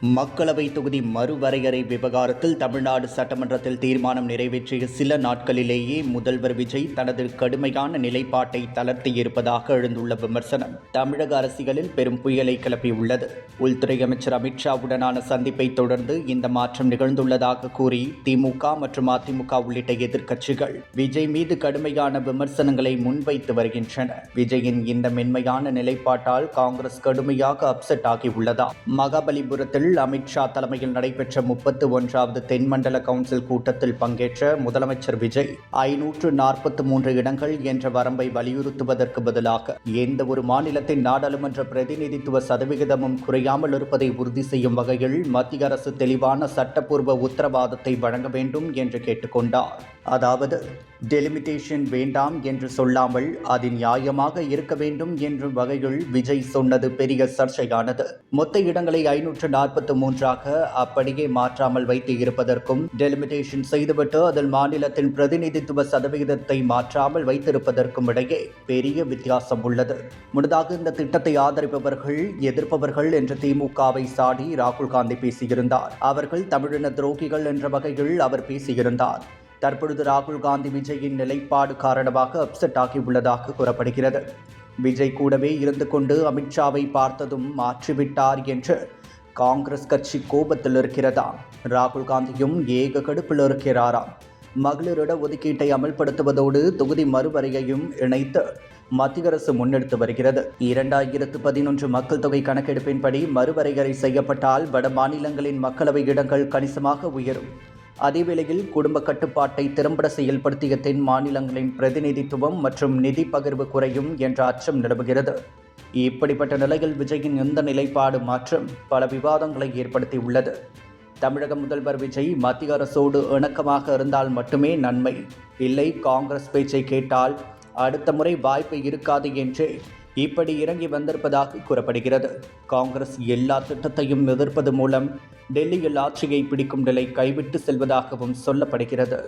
மக்களவை தொகுதி மறுவரையறை விவகாரத்தில் தமிழ்நாடு சட்டமன்றத்தில் தீர்மானம் நிறைவேற்றிய சில நாட்களிலேயே முதல்வர் விஜய் தனது கடுமையான நிலைப்பாட்டை தளர்த்தியிருப்பதாக எழுந்துள்ள விமர்சனம் தமிழக அரசியலில் பெரும் புயலை கிளப்பியுள்ளது. உள்துறை அமைச்சர் அமித்ஷாவுடனான சந்திப்பை தொடர்ந்து இந்த மாற்றம் நிகழ்ந்துள்ளதாக கூறி திமுக மற்றும் அதிமுக உள்ளிட்ட எதிர்க்கட்சிகள் விஜய் மீது கடுமையான விமர்சனங்களை முன்வைத்து வருகின்றன. விஜயின் இந்த மென்மையான நிலைப்பாட்டால் காங்கிரஸ் கடுமையாக அப்செட் ஆகியுள்ளதா? மகாபலிபுரத்தில் அமித்ஷா தலைமையில் நடைபெற்ற 31வது தென்மண்டல கவுன்சில் கூட்டத்தில் பங்கேற்ற முதலமைச்சர் விஜய் 543 இடங்கள் என்ற வரம்பை வலியுறுத்துவதற்கு பதிலாக எந்த ஒரு மாநிலத்தின் நாடாளுமன்ற பிரதிநிதித்துவ சதவிகிதமும் குறையாமல் இருப்பதை உறுதி செய்யும் வகையில் மத்திய அரசு தெளிவான சட்டப்பூர்வ உத்தரவாதத்தை வழங்க வேண்டும் என்று கேட்டுக்கொண்டார். அதாவது டெலிமிட்டேஷன் வேண்டாம் என்று சொல்லாமல் அது நியாயமாக இருக்க வேண்டும் என்ற வகையில் விஜய் சொன்னது பெரிய சர்ச்சையானது. மொத்த இடங்களை 543ஆக அப்படியே மாற்றாமல் வைத்து இருப்பதற்கும் டெலிமிட்டேஷன் செய்துவிட்டு அதில் மாநிலத்தின் பிரதிநிதித்துவ சதவிகிதத்தை மாற்றாமல் வைத்திருப்பதற்கும் இடையே பெரிய வித்தியாசம் உள்ளது. முன்னதாக இந்த திட்டத்தை ஆதரிப்பவர்கள் எதிர்ப்பவர்கள் என்று திமுகவை சாடி ராகுல் காந்தி பேசியிருந்தார். அவர்கள் தமிழின துரோகிகள் என்ற வகையில் அவர் பேசியிருந்தார். தற்பொழுது ராகுல் காந்தி விஜயின் நிலைப்பாடு காரணமாக அப்செட் ஆகியுள்ளதாக கூறப்படுகிறது. விஜய் கூடவே இருந்து கொண்டு அமித்ஷாவை பார்த்ததும் மாற்றிவிட்டார் என்று காங்கிரஸ் கட்சி கோபத்தில் இருக்கிறதாம். ராகுல் காந்தியும் ஏக கடுப்பில் இருக்கிறாராம். மகளிர் இட ஒதுக்கீட்டை அமல்படுத்துவதோடு தொகுதி மறுவரையையும் இணைத்து மத்திய அரசு முன்னெடுத்து வருகிறது. 2011 மக்கள் தொகை கணக்கெடுப்பின்படி மறுவரையறை செய்யப்பட்டால் வட மாநிலங்களின் மக்களவை இடங்கள் கணிசமாக உயரும். அதேவேளையில் குடும்ப கட்டுப்பாட்டை திறம்பட செயல்படுத்திய தென் மாநிலங்களின் பிரதிநிதித்துவம் மற்றும் நிதி பகிர்வு குறையும் என்ற அச்சம் நிலவுகிறது. இப்படிப்பட்ட நிலையில் விஜயின் இந்த நிலைப்பாடு மாற்றம் பல விவாதங்களை ஏற்படுத்தியுள்ளது. தமிழக முதல்வர் விஜய் மத்திய அரசோடு இணக்கமாக இருந்தால் மட்டுமே நன்மை, இல்லை காங்கிரஸ் பேச்சை கேட்டால் அடுத்த முறை வாய்ப்பு இருக்காது என்று இப்படி இறங்கி வந்திருப்பதாக கூறப்படுகிறது. காங்கிரஸ் எல்லா திட்டத்தையும் எதிர்ப்பது மூலம் டெல்லியில் ஆட்சியை பிடிக்கும் நிலை கைவிட்டு செல்வதாகவும் சொல்லப்படுகிறது.